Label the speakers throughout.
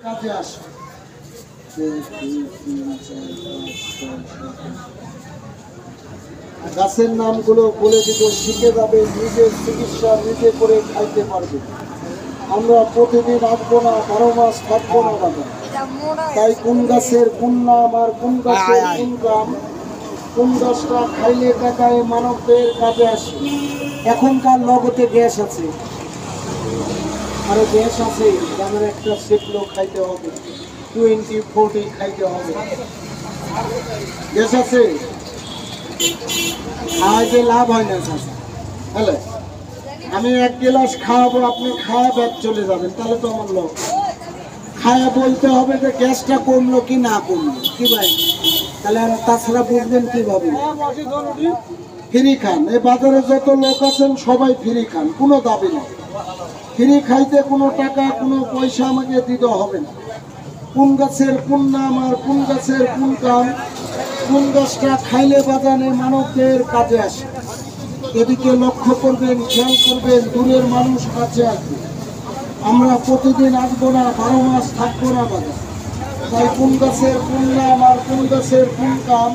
Speaker 1: কাজে আসে। গাছের নামগুলো বলে দিত, শিখে যাবে, নিজের চিকিৎসা নিজে করে খাইতে পারবে। আমরা প্রতিদিন আসবো না, 12 মাস থাকবো না বাবা। তাই কোন গাছের কোন নাম আর কোন গাছের কোন কাম, কোন গাছটা খাইলে টাকায় মানবদের কাজে আসে। এখনকার লগতে গ্যাস আছে, আরো গ্যাস আছে, আমার একটা সেটলো খাইতে হবে, 20-40 খাইতে হবে। গ্যাস আছে, খাওয়াইতে লাভ হয় না চাচা। হ্যালো, আমি 1 গ্লাস খাওয়াবো, আপনি খাওয়া ব্যাগ চলে যাবেন, তাহলে তো আমার লোক। খাওয়া বলতে হবে যে গ্যাসটা কমলো কি না কমলো, কি ভাই? তাহলে আর তাছাড়া বুঝবেন কিভাবে? ফ্রি খান, এই বাজারে যত লোক আছেন সবাই ফ্রি খান, কোনো দাবি নেই। ফ্রি খাইতে কোনো টাকা কোনো পয়সা আমাকে দিতে হবে না। কোন গাছের কোন নাম আর কোন গাছের কোন কাম, কোন গাছটা খাইলে বাজানে মানবদের কাজে আসে, এদিকে লক্ষ্য করবেন, খেয়াল করবেন, দূরের মানুষ কাছে আসবে। আমরা প্রতিদিন আসবো না, 12 মাস থাকবো না বাজার। তাই কোন গাছের কোন নাম আর কোন গাছের কোন কাম,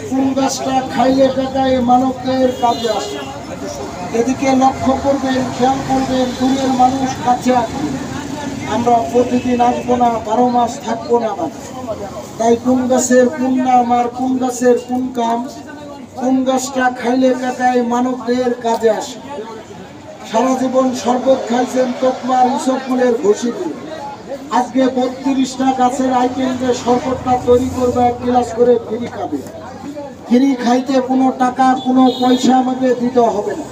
Speaker 1: কোন গাছটা খাইলে টাকায় মানবদের কাজে আসে, এদিকে লক্ষ্য করবেন, খেয়াল করবেন, দূরের মানুষ কাছে আসবে। আমরা প্রতিদিন আসবো না, 12 মাস থাকবো না বাজার। তাই কোন গাছের কোন নাম আর কোন গাছের কোন কাম, কোন গাছটা খাইলে টাকায় মানবদের কাজে আসে। সারা জীবন শরবত খাইছেন তোকমার ইসবগুলের ঘষি দিয়ে, আজকে 32টা গাছের আইটেম যে শরবতটা তৈরি করবে, 1 গ্লাস করে ফ্রি খাবে। ফ্রি খাইতে কোনো টাকা কোনো পয়সা আমাকে দিতে হবে না।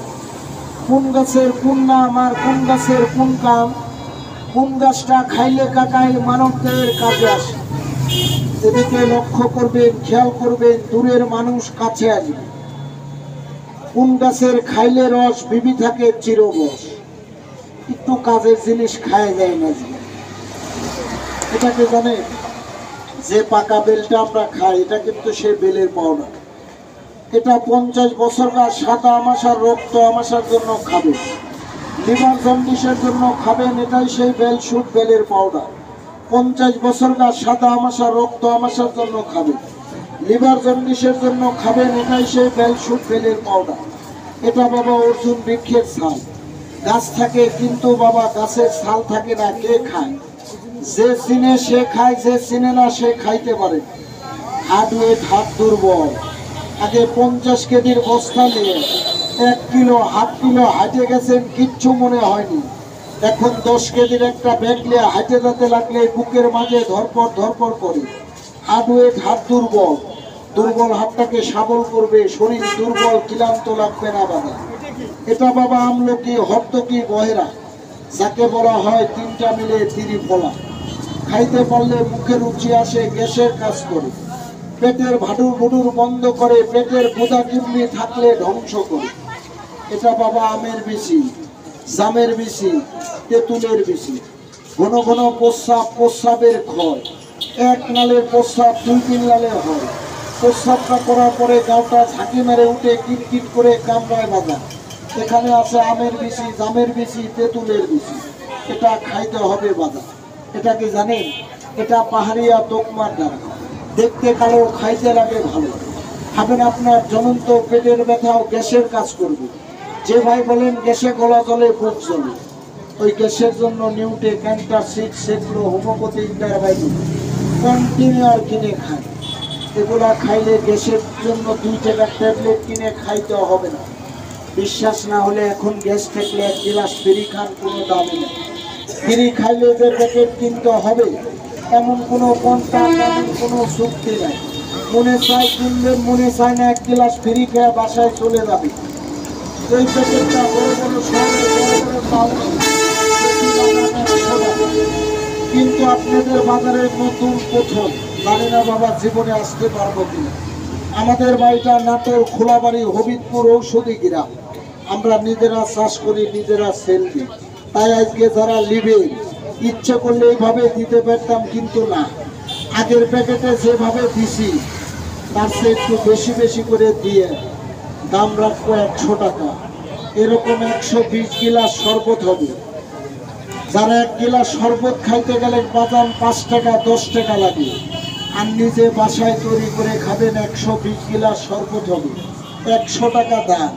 Speaker 1: কোন গাছের কোন নাম আর কোন গাছের কোন কাম, কোন গাছটা খাইলে টাকায় মানবদের কাজে আসে, এদিকে লক্ষ্য করবেন, খেয়াল করবেন, দূরের মানুষ কাছে আসবে। কোন গাছের খাইলে রস বিবি থাকে চিরবস, একটু কাজের জিনিস খায় যায় না। এটাকে জানে যে পাকা বেলটা আমরা খাই, এটা কিন্তু সে বেলের পাউডার। এটা 50 বছরকার সাদা আমাশার রক্ত আমাশার জন্য খাবে, লিভার জন্ডিসের জন্য খাবেন, এটাই সেই বেল শুট বেলের পাউডার। 50 বছরকার সাদা আমাশার রক্ত আমাশার জন্য খাবেন, লিভার জন্ডিসের জন্য খাবেন, এটাই সেই বেল শুট বেলের পাউডার। এটা বাবা অর্জুন বৃক্ষের ছাল, গাছ থাকে কিন্তু বাবা গাছের ছাল থাকে না। কে খায়? যে চিনে সে খায়, যে চিনে না সে খাইতে পারে। হাত ওয়েট, হাত দুর্বল। আগে 50 কেজির বস্তা নিয়ে 1 কিলো 1/2 কিলো হাঁটে গেছেন, কিচ্ছু মনে হয়নি। এখন 10 কেজির একটা ব্যাগ নিয়ে হাঁটে যেতে লাগলে বুকের মাঝে ধরপড় ধরপড় করে। হাত ওয়েট, হাত দুর্বল। দুর্বল হাতটাকে সবল করবে, শরীর দুর্বল, ক্লান্ত লাগবে না বাবা। এটা বাবা আমলকি, হর্তকি, বহেরা, যাকে বলা হয় 3টা মিলে ত্রিফলা। খাইতে পারলে মুখে রুচি আসে, গ্যাসের কাজ করে, পেটের ভাডুর ভুডুর বন্ধ করে, পেটের বোধা কিম্বি থাকলে ধ্বংস করে। এটা বাবা আমের বিচি, জামের বিচি, তেঁতুলের বিচি। ঘন ঘন প্রস্রাব, প্রস্রাবের ক্ষয়, 1 নালের প্রস্রাব 2-3 নালে হয়। প্রস্রাবটা করার পরে গাওটা ঝাঁকি মেরে উঠে কিটকিট করে কামড়ায় বাজা। এখানে আছে আমের বিচি, জামের বিচি, তেঁতুলের বিচি। এটা খাইতে হবে বাজা। এটা কি জানেন? এটা পাহাড়িয়া তোকমার দ্বারা, দেখতে কালো, খাইতে লাগে ভালো। খাবেন, আপনার জ্বলন্ত পেটের ব্যথাও গ্যাসের কাজ করবে। যে ভাই বলেন গ্যাসে গলা জলে, বুক জ্বলে, ওই গ্যাসের জন্য নিউটে, ক্যান্টারসিড, সেগুলো হোমিওপ্যাথি, ইন্টারবায়োটিক কন্টিনিউ কিনে খায়। এগুলা খাইলে গ্যাসের জন্য 2 টাকার ট্যাবলেট কিনে খাইতে হবে না। বিশ্বাস না হলে এখন গ্যাস থাকলে 1 গ্লাস ফ্রি খান, কোনো দামই নেই। ফ্রি খাইলে যে প্যাকেট কিনতে হবে এমন কোনো কন্ট্রাক্ট, এমন কোনো চুক্তি নাই। মনে চায় কিনবেন, মনে চায় না 1 গ্লাস ফ্রি খেয়ে বাসায় চলে যাবে। এই প্যাকেটটা বড় বড় শহরে, বড় বড় টাউনে, কিন্তু আপনাদের বাজারের নতুন প্রথম, জানি না বাবা জীবনে আসতে পারবো কিনা। আমাদের বাড়িটা নাটোর খোলাবাড়ি হবিবপুর ঔষধি গ্রাম। আমরা নিজেরা চাষ করি, নিজেরা সেল দিই। তাই আজকে যারা নিবে, ইচ্ছে করলে এইভাবে দিতে পারতাম, কিন্তু না। আগের প্যাকেটে যেভাবে দিছি তার চেয়ে একটু বেশি বেশি করে দিয়ে দাম রাখবো 100 টাকা। এরকম 120 গ্লাস শরবত হবে। যারা 1 গ্লাস শরবত খাইতে গেলে বাদাম 5 টাকা 10 টাকা লাগে, আর নিজে বাসায় তৈরি করে খাবেন 120 গ্লাস শরবত হবে 100 টাকা দাম।